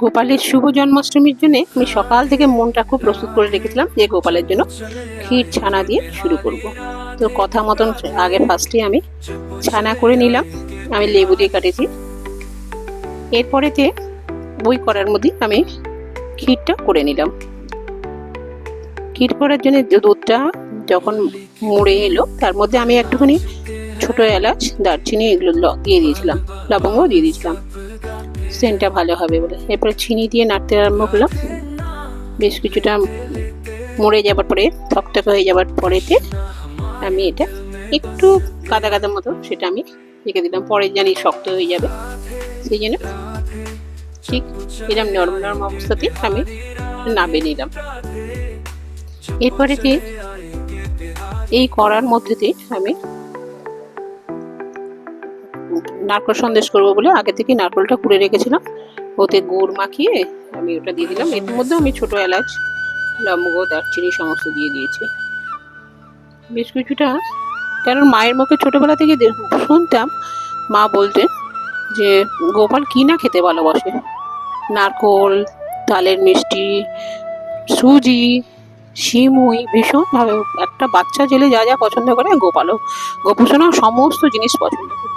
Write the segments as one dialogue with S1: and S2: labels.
S1: গোপালের শুভ জন্মাষ্টমীর জন্য আমি সকাল থেকে মনটা খুব প্রস্তুত করে রেখেছিলাম যে গোপালের জন্য ক্ষীর ছানা দিয়ে শুরু করব। তো কথা মতন আগে ফার্স্টে আমি ছানা করে নিলাম, আমি লেবু দিয়ে কাটেছি। এরপরেতে বই করার মধ্যে আমি ক্ষীরটা করে নিলাম। ক্ষীর করার জন্য দুধটা যখন মুড়ে এলো তার মধ্যে আমি একটুখানি ছোট এলাচ, দারচিনি এগুলো দিয়ে দিয়েছিলাম, লবঙ্গ দিয়ে দিয়েছিলাম সেন্টটা ভালো হবে বলে। এরপরে চিনি দিয়ে নাড়তে আরম্ভ করলাম। বেশ কিছুটা মরে যাবার পরে, থকথকে হয়ে যাবার পরেতে আমি এটা একটু কাদা কাদা মতো সেটা আমি রেখে দিলাম, পরে জানি শক্ত হয়ে যাবে, সেই জন্য ঠিক এরকম নরম নরম অবস্থাতে আমি নামিয়ে নিলাম। এরপরে এই কড়ার মধ্যে দিয়ে আমি নারকেল সন্দেশ করবো বলে আগে থেকে নারকেলটা কুড়ে রেখেছিলাম, ওতে গুড় মাখিয়ে আমি ওটা দিয়ে দিলাম। এর মধ্যে আমি ছোট এলাচ, লবঙ্গ, দারচিনি সমস্ত দিয়ে দিয়েছি। বেশ কিছুটা, কারণ মায়ের মুখে ছোটবেলা থেকে শুনতাম, মা বলতেন যে গোপাল কি না খেতে ভালোবাসে, নারকোল, তালের মিষ্টি, সুজি, সিমুই ভীষণভাবে, একটা বাচ্চা ছেলে যা যা পছন্দ করে গোপালও, গোপুসোনাও সমস্ত জিনিস পছন্দ করে।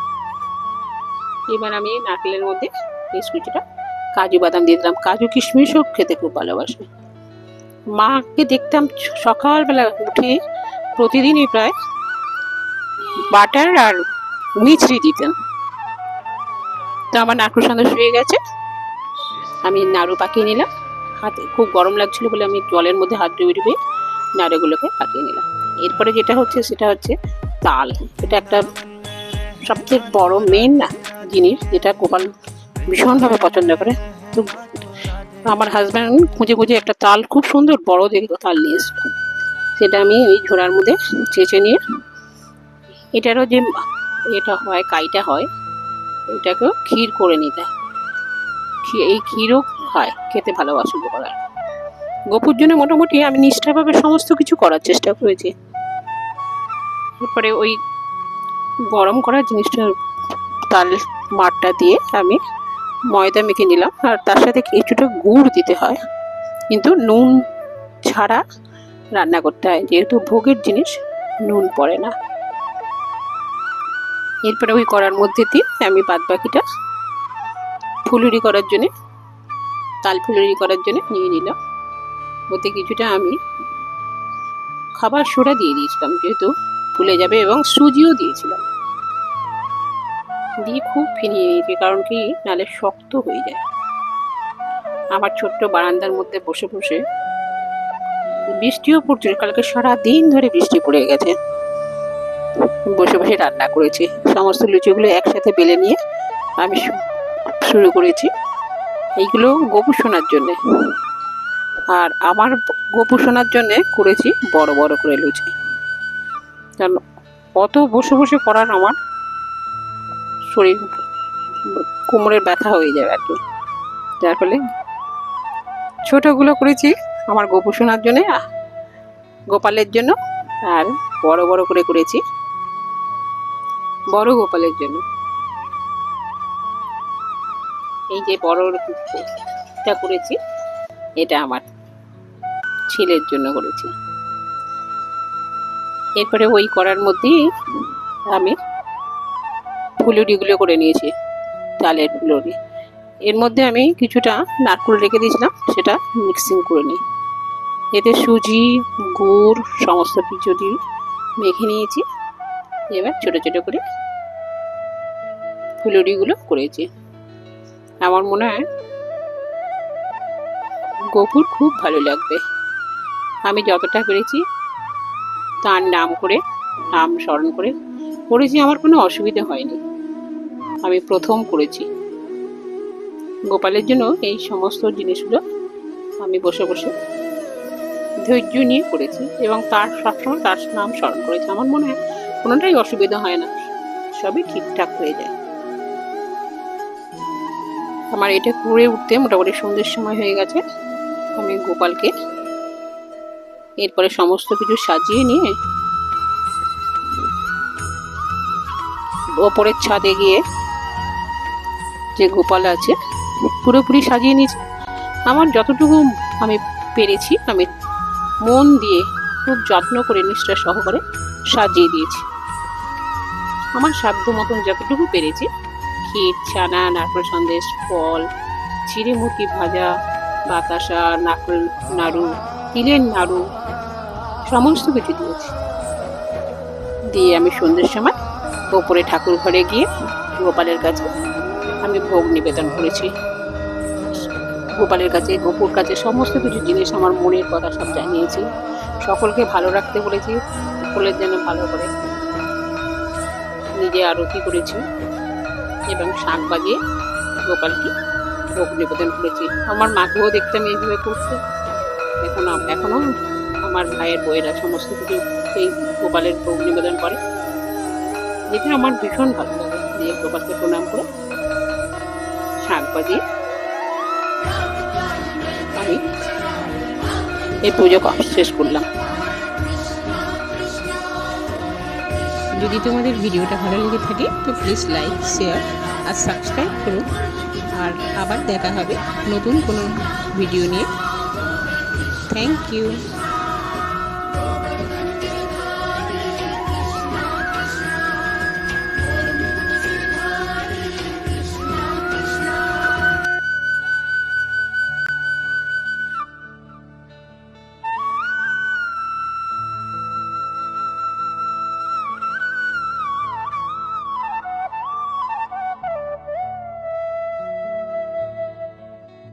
S1: এবার আমি নারকেলের মধ্যে বেশ কিছুটা কাজু বাদাম দিয়ে দিলাম। কাজু কিশমিশও খেতে খুব ভালোবাসে। মাকে দেখতাম সকালবেলা উঠে প্রতিদিনই প্রায় বাটার আর মিছরি দিতেন। তো আমার নারকেল সন্দেশ হয়ে গেছে, আমি নাড়ু পাকিয়ে নিলাম। হাতে খুব গরম লাগছিল বলে আমি জলের মধ্যে হাত ডুবে ডুবে নাড়ুগুলোকে পাকিয়ে নিলাম। এরপরে যেটা হচ্ছে সেটা হচ্ছে তাল। এটা একটা সবচেয়ে বড় মেন জিনিস যেটা গোপাল ভীষণভাবে পছন্দ করে। তো আমার হাজব্যান্ড খুঁজে খুঁজে একটা তাল, খুব সুন্দর বড় দেখে তাল নিয়ে এসেছিল, সেটা আমি এই ঝোড়ার মধ্যে চেঁচে নিয়ে, এটারও যে এটা হয়, কাইটা হয়, এটাকেও ক্ষীর করে নিতে হয়। এই ক্ষীরও খায়, খেতে ভালোবাসে গোপাল। গোপুর জন্য মোটামুটি আমি নিষ্ঠাভাবে সমস্ত কিছু করার চেষ্টা করেছি। এরপরে ওই গরম করা জিনিসটা, তাল মাঠটা দিয়ে আমি ময়দা মেখে নিলাম, আর তার সাথে কিছুটা গুড় দিতে হয়, কিন্তু নুন ছাড়া রান্না করতে হয়, যেহেতু ভোগের জিনিস নুন পড়ে না। এরপরে ওই করার মধ্যে দিয়ে আমি বাদ বাকিটা ফুলুরি করার জন্যে, তাল ফুলুরি করার জন্য নিয়ে নিলাম। ওতে কিছুটা আমি খাবার সোডা দিয়ে দিয়েছিলাম, যেহেতু ফুলে যাবে, এবং সুজিও দিয়েছিলাম, দিয়ে খুব ফিনিয়ে নিয়েছি, কারণ কি নাহলে শক্ত হয়ে যায়। আমার ছোট্ট বারান্দার মধ্যে বসে বসে, বৃষ্টিও পড়ছিল, কালকে সারাদিন ধরে বৃষ্টি পড়ে গেছে, বসে বসে রান্না করেছি। সমস্ত লুচিগুলো একসাথে বেলে নিয়ে আমি শুরু করেছি। এইগুলো গোপু শোনার জন্যে, আর আমার গোপু শোনার জন্যে করেছি বড় বড় করে লুচি, কারণ অত বসে বসে করার আমার শরীর, কোমরের ব্যথা হয়ে যাবে আর কি, যার ফলে ছোটগুলো করেছি আমার গোপু শোনার জন্যে, গোপালের জন্য, আর বড় বড় করে করেছি বড় গোপালের জন্য। এই যে বড়টা করেছি, এটা আমার ছেলের জন্য করেছি। এরপরে ওই করার মধ্যেই আমি ফুলুরিগুলো করে নিয়েছি, তালের ফুলুরি। এর মধ্যে আমি কিছুটা নারকেল রেখে দিয়েছিলাম, সেটা মিক্সিং করে নিই। এতে সুজি, গুড় সমস্ত কিছু দিয়ে মেখে নিয়েছি। এবার ছোটো ছোটো করে ফুলুরিগুলো করেছি। আমার মনে হয় গোপুর খুব ভালো লাগবে। আমি যতটা পেরেছি তার নাম করে, নাম স্মরণ করে করেছি, আমার কোনো অসুবিধা হয়নি। আমি প্রথম করেছি গোপালের জন্য, এই সমস্ত জিনিসগুলো আমি বসে বসে ধৈর্য নিয়ে করেছি, এবং তার সবসময় তার নাম স্মরণ করেছি। আমার মনে হয় কোনোটাই অসুবিধা হয় না, সবই ঠিকঠাক হয়ে যায়। আমার এটা করে উঠতে মোটামুটি সন্ধ্যের সময় হয়ে গেছে। আমি গোপালকে এরপরে সমস্ত কিছু সাজিয়ে নিয়ে ওপরের ছাদে গিয়ে যে গোপাল আছে পুরোপুরি সাজিয়ে নিয়েছি, আমার যতটুকু আমি পেরেছি আমি মন দিয়ে খুব যত্ন করে নিষ্ঠা সহকারে সাজিয়ে দিয়েছি। আমার সাধ্য মতন যতটুকু পেরেছি, ক্ষীর, ছানা, নারকেল সন্দেশ, ফল, চিড়ে মুরগি ভাজা, বাতাসা, নারকেল নাড়ু, তিলের নাড়ু, সমস্ত কিছু দিয়েছি। দিয়ে আমি সন্ধ্যের সময় ওপরে ঠাকুর ঘরে গিয়ে গোপালের কাছে আমি ভোগ নিবেদন করেছি। গোপালের কাছে, গোপুর কাছে সমস্ত কিছু জিনিস, আমার মনের কথা সব জানিয়েছি। সকলকে ভালো রাখতে বলেছি, সকলের যেন ভালো করে। নিজে আরতি করেছি এবং শাঁখ বাজিয়ে গোপালকে ভোগ নিবেদন করেছি। আমার মাকেও দেখতাম এইভাবে করতে। এখনো আমার ভাইয়ের বউয়েরা সমস্ত কিছু এই গোপালের ভোগ নিবেদন করে, যেটা আমার ভীষণ ভালো লাগে। দিয়ে গোপালকে প্রণাম করে শাঁখ বাজিয়ে আমি এই পুজো শেষ করলাম। যদি তোমাদের ভিডিওটা ভালো লেগে থাকে তো প্লিজ লাইক, শেয়ার আর সাবস্ক্রাইব করুন। আর আবার দেখা হবে নতুন কোনো ভিডিও নিয়ে। Thank you.